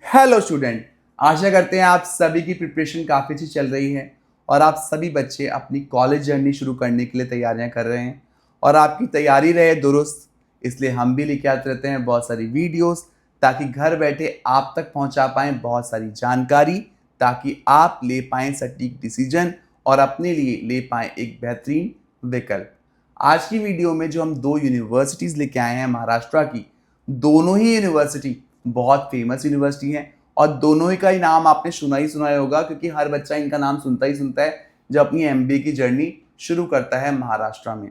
Hello student, आशा करते हैं आप सभी की प्रिपरेशन काफ़ी अच्छी चल रही है और आप सभी बच्चे अपनी कॉलेज जर्नी शुरू करने के लिए तैयारियां कर रहे हैं और आपकी तैयारी रहे दुरुस्त। इसलिए हम भी लेके आते रहते हैं बहुत सारी वीडियोस ताकि घर बैठे आप तक पहुंचा पाएं बहुत सारी जानकारी, ताकि आप ले पाएं सटीक डिसीजन और अपने लिए ले पाएं एक बेहतरीन विकल्प। आज की वीडियो में जो हम दो यूनिवर्सिटीज़ लेके आए हैं महाराष्ट्र की, दोनों ही यूनिवर्सिटी बहुत फेमस यूनिवर्सिटी हैं और दोनों ही का ही नाम आपने सुना ही होगा, क्योंकि हर बच्चा इनका नाम सुनता ही सुनता है जब अपनी एमबीए की जर्नी शुरू करता है महाराष्ट्र में।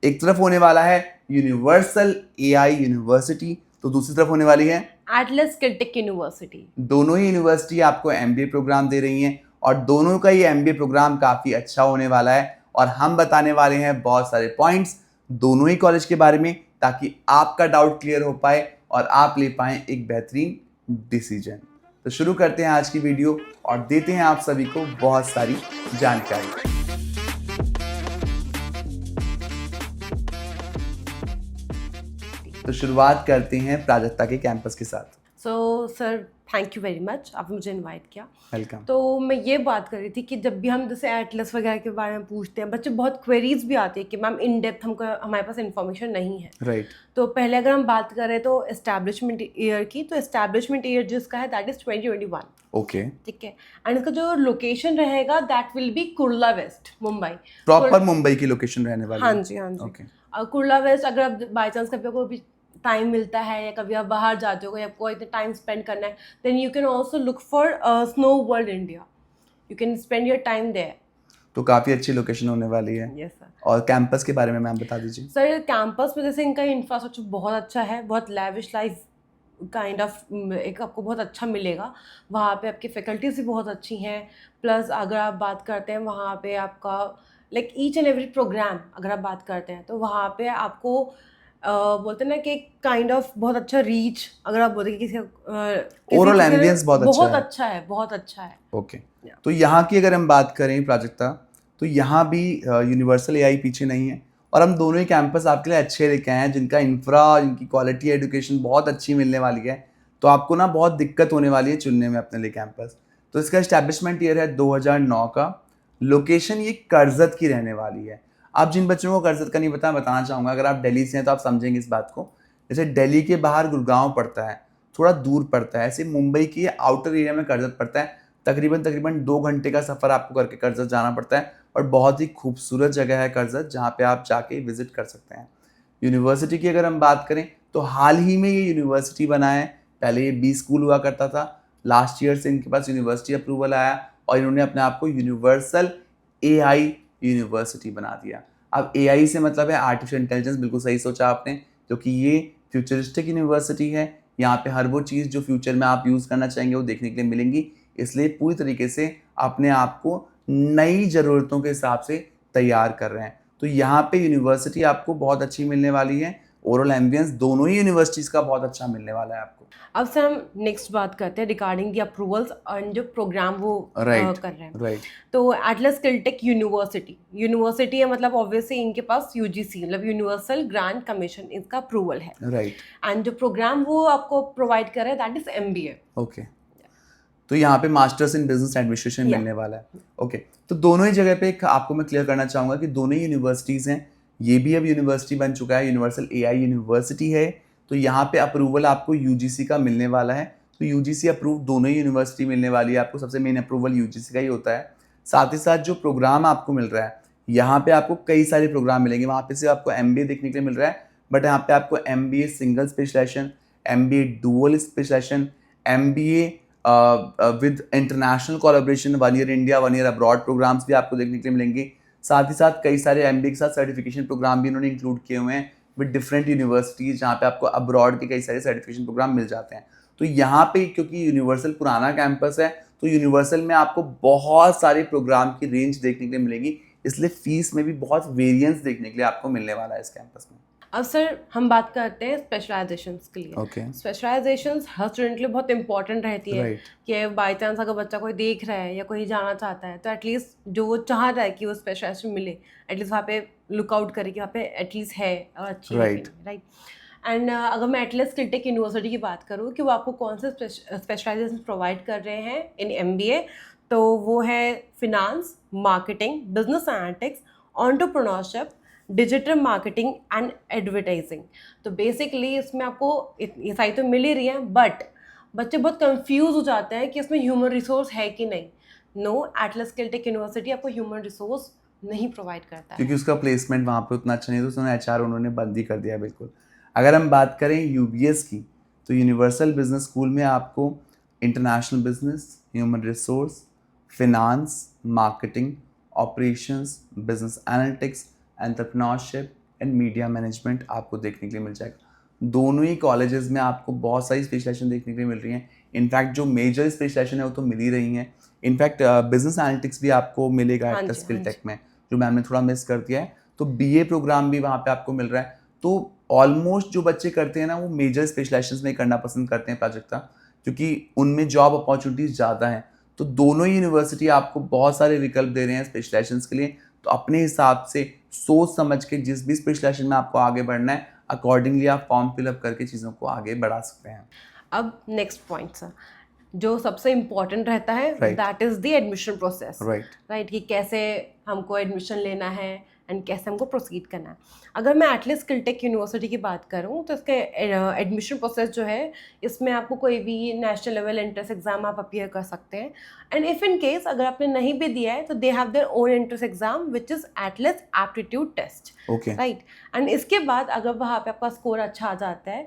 एक तरफ होने वाला है यूनिवर्सल एआई यूनिवर्सिटी, तो दूसरी तरफ होने वाली है एटलस स्किलटेक यूनिवर्सिटी। दोनों ही यूनिवर्सिटी आपको एमबीए प्रोग्राम दे रही हैं और दोनों का ही एमबीए प्रोग्राम काफ़ी अच्छा होने वाला है और हम बताने वाले हैं बहुत सारे पॉइंट्स दोनों ही कॉलेज के बारे में, ताकि आपका डाउट क्लियर हो पाए और आप ले पाएं एक बेहतरीन डिसीजन। तो शुरू करते हैं आज की वीडियो और देते हैं आप सभी को बहुत सारी जानकारी। तो शुरुआत करते हैं प्राजक्ता के कैंपस के साथ। So sir, thank you very much, आपने मुझे इनवाइट किया। वेलकम। तो मैं ये बात कर रही थी कि जब भी हम जैसे एटलस वगैरह के बारे में पूछते हैं, बच्चे बहुत क्वेरीज भी आती है कि मैम इन डेप्थ हमको हमारे पास इन्फॉर्मेशन नहीं है। राइट। तो पहले अगर हम बात करें तो एस्टैब्लिशमेंट ईयर की, तो एस्टैब्लिशमेंट ईयर जिसका है दैट इज 2021। ओके। ठीक है। एंड इसका जो लोकेशन रहेगा that will be Kurla west, Mumbai. Proper Mumbai की लोकेशन रहने वाली है। हाँ जी, हाँ जी। ओके। कुर्ला वेस्ट, अगर आप बाई चांस कभी आपको भी टाइम मिलता है या कभी आप बाहर जाते हो या आपको इतना टाइम स्पेंड करना है, then you can also look for snow world India, you can spend your time there. तो काफ़ी अच्छी लोकेशन होने वाली है। Yes sir. और कैंपस के बारे में मैम बता दीजिए। सर, कैंपस में जैसे इनका इंफ्रास्ट्रक्चर बहुत अच्छा है, बहुत लैविश लाइफ काइंड ऑफ एक आपको बहुत अच्छा मिलेगा। वहाँ पे आपकी फैकल्टीज भी बहुत अच्छी हैं। प्लस अगर आप बात करते हैं वहाँ पे आपका like each and every programme अगर आप बात करते हैं तो वहाँ पे आपको बोलते हैं ना कि काइंड ऑफ बहुत अच्छा रीच, अगर आप बोलते हैं कि किसी ओवरऑल चीज़ का एम्बियंस बहुत अच्छा है। बहुत अच्छा है। ओके। तो यहाँ की अगर हम बात करें प्राजक्ता, तो यहाँ भी यूनिवर्सल एआई पीछे नहीं है और हम दोनों ही कैंपस आपके लिए अच्छे लेके आए हैं, जिनका इंफ्रा, जिनकी क्वालिटी एजुकेशन बहुत अच्छी मिलने वाली है। तो आपको ना बहुत दिक्कत होने वाली है चुनने में अपने लिए कैंपस। तो इसका एस्टैब्लिशमेंट ईयर है 2009 का। लोकेशन ये कर्जत की रहने वाली है। आप जिन बच्चों को कर्जत का नहीं पता, मैं बताना चाहूँगा, अगर आप दिल्ली से हैं तो आप समझेंगे इस बात को। जैसे दिल्ली के बाहर गुड़गांव पड़ता है, थोड़ा दूर पड़ता है, ऐसे मुंबई के आउटर एरिया में कर्जत पड़ता है। तकरीबन 2 घंटे का सफ़र आपको करके कर्जत जाना पड़ता है और बहुत ही खूबसूरत जगह है कर्जत, जहाँ पे आप जाके विजिट कर सकते हैं। यूनिवर्सिटी की अगर हम बात करें तो हाल ही में ये यूनिवर्सिटी बना है। पहले ये बी स्कूल हुआ करता था, लास्ट ईयर से इनके पास यूनिवर्सिटी अप्रूवल आया और इन्होंने अपने आप को यूनिवर्सल एआई यूनिवर्सिटी बना दिया। अब एआई से मतलब है आर्टिफिशियल इंटेलिजेंस, बिल्कुल सही सोचा आपने, क्योंकि ये फ्यूचरिस्टिक यूनिवर्सिटी है। यहाँ पे हर वो चीज़ जो फ्यूचर में आप यूज़ करना चाहेंगे वो देखने के लिए मिलेंगी। इसलिए पूरी तरीके से अपने आप को नई ज़रूरतों के हिसाब से तैयार कर रहे हैं। तो यहाँ पे यूनिवर्सिटी आपको बहुत अच्छी मिलने वाली है। ओवरऑल एम्बियंस दोनों ही यूनिवर्सिटीज़ का बहुत अच्छा मिलने वाला है आपको। अब सर हम नेक्स्ट बात करते हैं रिगार्डिंग दी अप्रूवल्स एंड जो प्रोग्राम वो कर रहे हैं। राइट। तो एटलस स्किलटेक यूनिवर्सिटी है, मतलब ऑब्वियसली इनके पास यूजीसी मतलब यूनिवर्सल ग्रांट कमीशन इसका अप्रूवल है। राइट। एंड जो प्रोग्राम वो आपको प्रोवाइड कर रहा है दैट इज एमबीए। ओके। तो यहाँ पे मास्टर्स इन बिजनेस एडमिनिस्ट्रेशन मिलने वाला है। ओके। तो दोनों ही जगह पे आपको मैं क्लियर करना चाहूँगा कि दोनों ही यूनिवर्सिटीज़ हैं। ये भी अब यूनिवर्सिटी बन चुका है, यूनिवर्सल एआई यूनिवर्सिटी है। तो यहाँ पे अप्रूवल आपको यूजीसी का मिलने वाला है। तो यूजीसी अप्रूव दोनों ही यूनिवर्सिटी मिलने वाली है आपको। सबसे मेन अप्रूवल यूजीसी का ही होता है। साथ ही साथ जो प्रोग्राम आपको मिल रहा है, यहाँ पे आपको कई सारे प्रोग्राम मिलेंगे। वहाँ पे से आपको एमबीए देखने के लिए मिल रहा है, बट यहाँ पे आपको MBA single specialisation, MBA dual specialisation, MBA with international collaboration, 1 year India 1 year abroad programmes भी आपको देखने के लिए मिलेंगे। साथ ही साथ कई सारे एमबीए के साथ सर्टिफिकेशन प्रोग्राम भी इन्होंने इंक्लूड किए हुए हैं विद डिफरेंट यूनिवर्सिटीज़, जहाँ पे आपको अब्रॉड के कई सारे सर्टिफिकेशन प्रोग्राम मिल जाते हैं। तो यहाँ पे क्योंकि यूनिवर्सल पुराना कैंपस है, तो यूनिवर्सल में आपको बहुत सारे प्रोग्राम की रेंज देखने के लिए मिलेगी, इसलिए फीस में भी बहुत वेरिएंस देखने के लिए आपको मिलने वाला है इस कैंपस में। अब सर हम बात करते हैं स्पेशलाइजेशंस के लिए। ओके। स्पेशलाइजेशंस हर स्टूडेंट के लिए बहुत इंपॉर्टेंट रहती है। Right. कि बाई चांस अगर बच्चा कोई देख रहा है या कोई जाना चाहता है तो एटलीस्ट जो वो चाह रहा है कि वो स्पेशलाइजेशन मिले, एटलीस्ट वहाँ पे लुकआउट करे कि वहाँ पे एटलीस्ट है और अच्छी है। Right. राइट। एंड अगर मैं एटलस स्किलटेक यूनिवर्सिटी की बात करूँ कि वो आपको कौन से स्पेशलाइजेशन प्रोवाइड कर रहे हैं इन एमबीए, तो वो है finance, marketing, business analytics, entrepreneurship, digital marketing and advertising. तो बेसिकली इसमें आपको ये सारी तो मिल ही रही है, बट बच्चे बहुत कंफ्यूज हो जाते हैं कि इसमें ह्यूमन रिसोर्स है कि नहीं। नो, एटलस स्किलटेक यूनिवर्सिटी आपको ह्यूमन रिसोर्स नहीं प्रोवाइड करता है। क्योंकि उसका प्लेसमेंट वहाँ पे उतना अच्छा नहीं था, तो उन्होंने एचआर उन्होंने बंद ही कर दिया बिल्कुल। अगर हम बात करें यूबीएस की, तो यूनिवर्सल बिजनेस स्कूल में आपको international business, human resource, finance, marketing, operations, business analytics, entrepreneurship and media management आपको देखने के लिए मिल जाएगा। दोनों ही कॉलेजेस में आपको बहुत सारी स्पेशलाइजेशन देखने के लिए मिल रही हैं। इनफैक्ट जो मेजर स्पेशलाइजेशन है वो तो मिल ही रही हैं। इनफैक्ट बिजनेस एनालिटिक्स भी आपको मिलेगा हाँ एट जी, हाँ स्किल जी। टेक में, जो मैम ने थोड़ा मिस कर दिया है। तो बीए प्रोग्राम भी वहाँ पे आपको मिल रहा है। तो ऑलमोस्ट जो बच्चे करते हैं ना, वो मेजर स्पेशलाइजेशन में करना पसंद करते हैं प्राजक्ता, क्योंकि उनमें जॉब अपॉर्चुनिटीज ज़्यादा हैं। तो दोनों ही यूनिवर्सिटी आपको बहुत सारे विकल्प दे रहे हैं स्पेशलाइजेशन के लिए। तो अपने हिसाब से सोच समझ के जिस भी स्पेशलाइजेशन में आपको आगे बढ़ना है, अकॉर्डिंगली आप फॉर्म फिलअप करके चीज़ों को आगे बढ़ा सकते हैं। अब नेक्स्ट पॉइंट सर, जो सबसे इम्पॉर्टेंट रहता है, Right. That is the admission process. Right. Right, कि कैसे हमको एडमिशन लेना है एंड कैसे हमको प्रोसीड करना है। अगर मैं एटलस स्किलटेक यूनिवर्सिटी की बात करूँ तो इसके एडमिशन प्रोसेस जो है, इसमें आपको कोई भी नेशनल लेवल एंट्रेंस एग्जाम आप अपीयर कर सकते हैं। एंड इफ़ इन केस अगर आपने नहीं भी दिया है, तो they have their own entrance exam which is ATLAS aptitude test. Okay. Right, and इसके बाद अगर वहाँ पे आपका स्कोर अच्छा आ जाता है,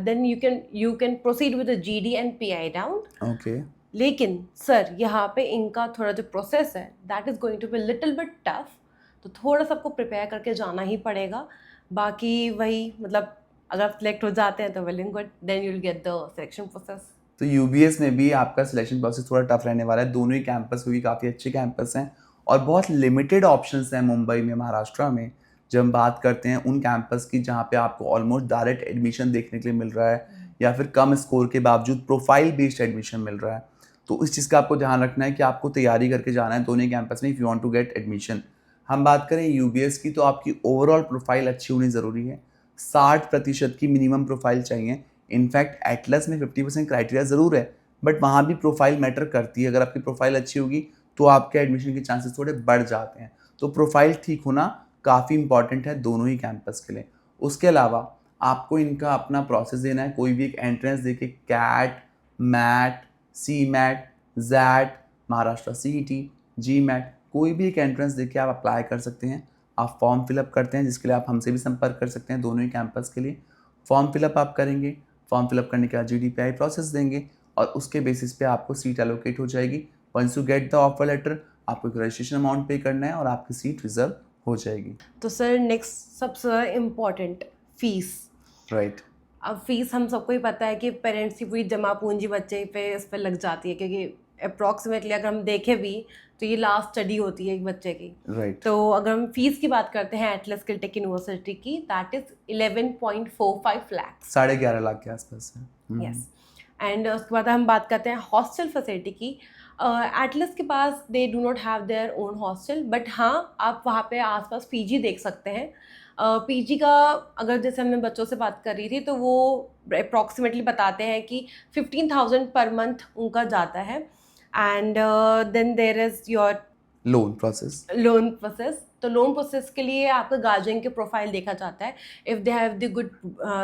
then you can proceed with GD and PI round. Okay. लेकिन सर यहाँ पे इनका थोड़ा जो प्रोसेस है, that is going to be little bit tough. तो थोड़ा सा आपको प्रिपेयर करके जाना ही पड़ेगा। बाकी वही, मतलब अगर आप सिलेक्ट हो जाते हैं तो well and good, then you will get the selection process. तो यूबीएस में भी आपका सिलेक्शन प्रोसेस थोड़ा टफ रहने वाला है। दोनों ही कैंपस क्योंकि काफ़ी अच्छे कैंपस हैं और बहुत लिमिटेड ऑप्शंस हैं मुंबई में, महाराष्ट्र में। जब हम बात करते हैं उन कैंपस की जहाँ पे आपको ऑलमोस्ट डायरेक्ट एडमिशन देखने के लिए मिल रहा है, या फिर कम स्कोर के बावजूद प्रोफाइल बेस्ड एडमिशन मिल रहा है, तो इस चीज़ का आपको ध्यान रखना है कि आपको तैयारी करके जाना है दोनों ही कैंपस में if you want to get admission. हम बात करें यूबीएस की, तो आपकी ओवरऑल प्रोफाइल अच्छी होनी ज़रूरी है। 60% की मिनिमम प्रोफाइल चाहिए। इनफैक्ट एटलस में 50% क्राइटेरिया ज़रूर है, बट वहाँ भी प्रोफाइल मैटर करती है। अगर आपकी प्रोफाइल अच्छी होगी तो आपके एडमिशन के चांसेस थोड़े बढ़ जाते हैं। तो प्रोफाइल ठीक होना काफ़ी इंपॉर्टेंट है दोनों ही कैंपस के लिए। उसके अलावा आपको इनका अपना प्रोसेस देना है। कोई भी एक एंट्रेंस देके कैट, मैट, सी मैट, जैट, महाराष्ट्र सीईटी, जी मैट, कोई भी एक एंट्रेंस देके आप अप्लाई कर सकते हैं। आप फॉर्म फिलअप करते हैं, जिसके लिए आप हमसे भी संपर्क कर सकते हैं दोनों ही कैंपस के लिए। फॉर्म फिलअप आप करेंगे, फॉर्म फिलअप करने के बाद जीडीपीआई प्रोसेस देंगे और उसके बेसिस पे आपको सीट एलोकेट हो जाएगी। Once you get the offer letter, आपको एक रजिस्ट्रेशन अमाउंट पे करना है और आपकी सीट रिजर्व हो जाएगी। तो सर नेक्स्ट सबसे इम्पॉर्टेंट, फीस। राइट। अब फीस हम सबको ही पता है कि पेरेंट्स की पूरी जमा पूंजी बच्चे पे इस पर लग जाती है, क्योंकि अप्रॉक्सीमेटली अगर हम देखें भी तो ये लास्ट स्टडी होती है एक बच्चे की। राइट। तो अगर हम फीस की बात करते हैं एटलस स्किलटेक यूनिवर्सिटी की, दैट इज 11.45 लाख। 11.5 लाख के आसपास है। यस। एंड उसके बाद हम बात करते हैं हॉस्टल फैसिलिटी की। एटलस के पास they do not have their own hostel, but हाँ आप वहाँ पे आसपास पीजी देख सकते हैं। पीजी का अगर जैसे हमने बच्चों से बात कर रही थी, तो वो अप्रॉक्सीमेटली बताते हैं कि 15,000 पर मंथ उनका जाता है। And then there is your loan process. Loan process. तो लोन प्रोसेस के लिए आपका गार्जियन के प्रोफाइल देखा जाता है। If they have the good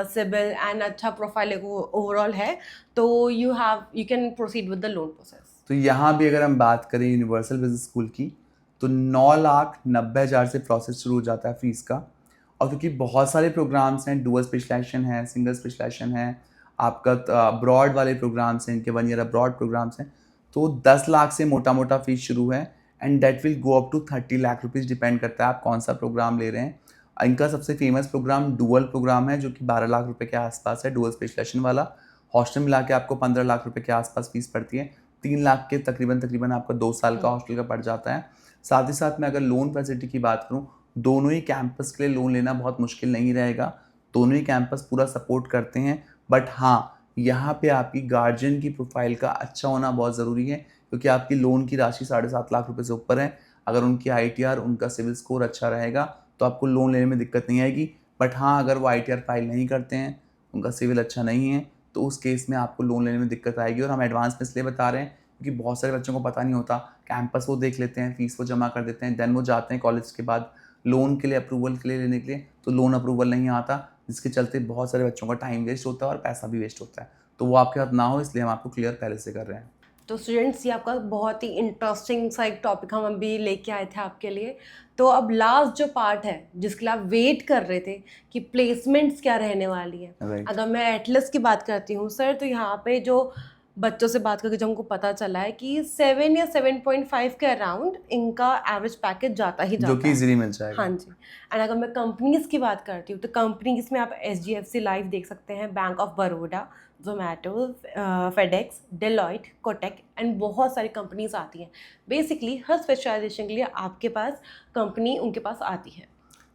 CIBIL and अच्छा प्रोफाइल ओवरऑल है, तो you can proceed with the loan process. तो यहाँ भी अगर हम बात करें यूनिवर्सल बिजनेस स्कूल की, तो 9,90,000 से प्रोसेस शुरू हो जाता है फीस का। और क्योंकि बहुत सारे प्रोग्राम्स हैं, डुअल स्पेशलाइजेशन है, सिंगल स्पेशलाइजेशन है, आपका अब्रॉड वाले प्रोग्राम्स हैं, इनके 1 ईयर अब्रॉड प्रोग्राम्स हैं, तो 10 लाख से मोटा मोटा फीस शुरू है। And that will go up to 30 lakh rupees, depend करता है आप कौन सा प्रोग्राम ले रहे हैं। इनका सबसे फेमस प्रोग्राम डुअल प्रोग्राम है, जो कि 12 लाख रुपए के आसपास है, डुअल स्पेशलाइजेशन वाला। हॉस्टल मिला के आपको 15 लाख रुपए के आसपास फीस पड़ती है। 3 लाख के तकरीबन आपका 2 साल का हॉस्टल का पड़ जाता है। साथ ही साथ मैं अगर लोन फैसिलिटी की बात करूँ, दोनों ही कैंपस के लिए लोन लेना बहुत मुश्किल नहीं रहेगा। दोनों ही कैंपस पूरा सपोर्ट करते हैं, बट हाँ यहाँ पे आपकी गार्जियन की प्रोफाइल का अच्छा होना बहुत ज़रूरी है, क्योंकि आपकी लोन की राशि 7.5 लाख रुपए से ऊपर है। अगर उनकी आईटीआर, उनका सिविल स्कोर अच्छा रहेगा तो आपको लोन लेने में दिक्कत नहीं आएगी। बट हाँ, अगर वो ITR फाइल नहीं करते हैं, उनका सिविल अच्छा नहीं है, तो उस केस में आपको लोन लेने में दिक्कत आएगी। और हम एडवांस में इसलिए बता रहे हैं क्योंकि बहुत सारे बच्चों को पता नहीं होता, कैंपस वो देख लेते हैं, फीस वो जमा कर देते हैं, देन वो जाते हैं कॉलेज के बाद लोन के लिए, अप्रूवल के लिए लेने के लिए, तो लोन अप्रूवल नहीं आता, जिसके चलते बहुत सारे बच्चों का टाइम वेस्ट होता है और पैसा भी वेस्ट होता है। तो वो आपके साथ ना हो, इसलिए हम आपको क्लियर पहले से कर रहे हैं। तो स्टूडेंट्स, ये आपका बहुत ही इंटरेस्टिंग सा एक टॉपिक हम अभी लेके आए थे आपके लिए। तो अब लास्ट जो पार्ट है जिसके लिए आप वेट कर रहे थे कि प्लेसमेंट्स क्या रहने वाली है, Right. अगर मैं एटलस की बात करती हूँ सर, तो यहाँ पे जो बच्चों से बात करके जो हमको पता चला है कि 7 या 7.5 के अराउंड इनका एवरेज पैकेज जाता ही जाता जो कि है। इजीली मिल जाएगा। हाँ जी। एंड अगर मैं कंपनीज़ की बात करती हूँ तो कंपनीज़ में आप SGFC लाइफ देख सकते हैं, bank of Baroda, Zomato, FedEx, Deloitte, Kotak and बहुत सारी कंपनीज आती हैं। बेसिकली हर स्पेशलाइजेशन के लिए आपके पास कंपनी उनके पास आती है।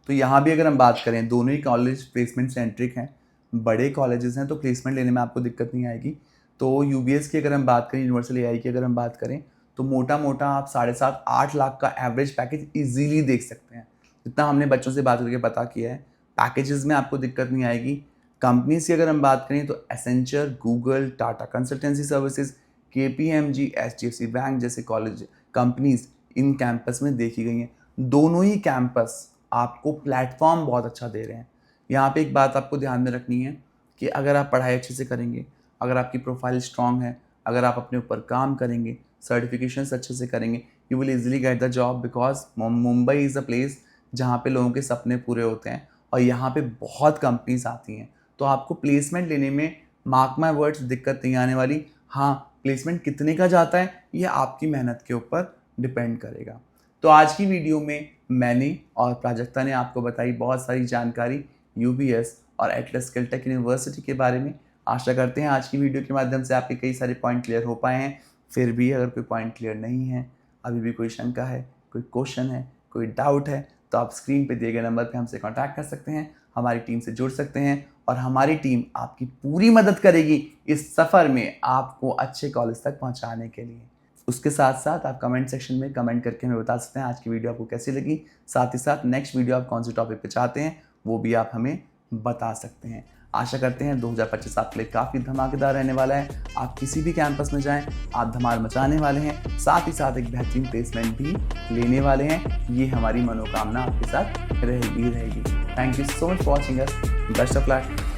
तो यहाँ भी अगर हम बात करें, दोनों ही कॉलेज प्लेसमेंट सेंट्रिक हैं, बड़े कॉलेजेस हैं, तो प्लेसमेंट लेने में आपको दिक्कत नहीं आएगी। तो UBS की अगर हम बात करें, यूनिवर्सल AI की अगर हम बात करें, तो मोटा मोटा आप 7.5-8 लाख का एवरेज पैकेज इजीली देख सकते हैं। जितना हमने बच्चों से बात करके पता किया है, पैकेजेस में आपको दिक्कत नहीं आएगी। कंपनीज की अगर हम बात करें तो Accenture, Google, Tata consultancy services, KPMG, HDFC bank जैसे कॉलेज कंपनीज इन कैंपस में देखी गई हैं। दोनों ही कैंपस आपको प्लेटफॉर्म बहुत अच्छा दे रहे हैं। यहाँ पे एक बात आपको ध्यान में रखनी है कि अगर आप पढ़ाई अच्छे से करेंगे, अगर आपकी प्रोफाइल स्ट्रांग है, अगर आप अपने ऊपर काम करेंगे, सर्टिफिकेशंस अच्छे से करेंगे, you will easily get the job, because Mumbai is a place जहाँ पे लोगों के सपने पूरे होते हैं और यहाँ पे बहुत कंपनीज आती हैं। तो आपको प्लेसमेंट लेने में, मार्क माई वर्ड्स, दिक्कत नहीं आने वाली। हाँ, प्लेसमेंट कितने का जाता है ये आपकी मेहनत के ऊपर डिपेंड करेगा। तो आज की वीडियो में मैंने और प्राजक्ता ने आपको बताई बहुत सारी जानकारी UBS और एटलस स्किलटेक यूनिवर्सिटी के बारे में। आशा करते हैं आज की वीडियो के माध्यम से आपके कई सारे पॉइंट क्लियर हो पाए हैं। फिर भी अगर कोई पॉइंट क्लियर नहीं है, अभी भी कोई शंका है, कोई क्वेश्चन है, कोई डाउट है, तो आप स्क्रीन पे दिए गए नंबर पे हमसे कांटेक्ट कर सकते हैं, हमारी टीम से जुड़ सकते हैं और हमारी टीम आपकी पूरी मदद करेगी इस सफ़र में आपको अच्छे कॉलेज तक पहुंचाने के लिए। उसके साथ साथ आप कमेंट सेक्शन में कमेंट करके हमें बता सकते हैं आज की वीडियो आपको कैसी लगी। साथ ही साथ नेक्स्ट वीडियो आप कौन से टॉपिक पे चाहते हैं वो भी आप हमें बता सकते हैं। आशा करते हैं 2025 आपके लिए काफ़ी धमाकेदार रहने वाला है। आप किसी भी कैंपस में जाएं, आप धमाल मचाने वाले हैं, साथ ही साथ एक बेहतरीन प्लेसमेंट भी लेने वाले हैं। ये हमारी मनोकामना आपके साथ रहेगी। Thank you so much for watching us. Best of luck.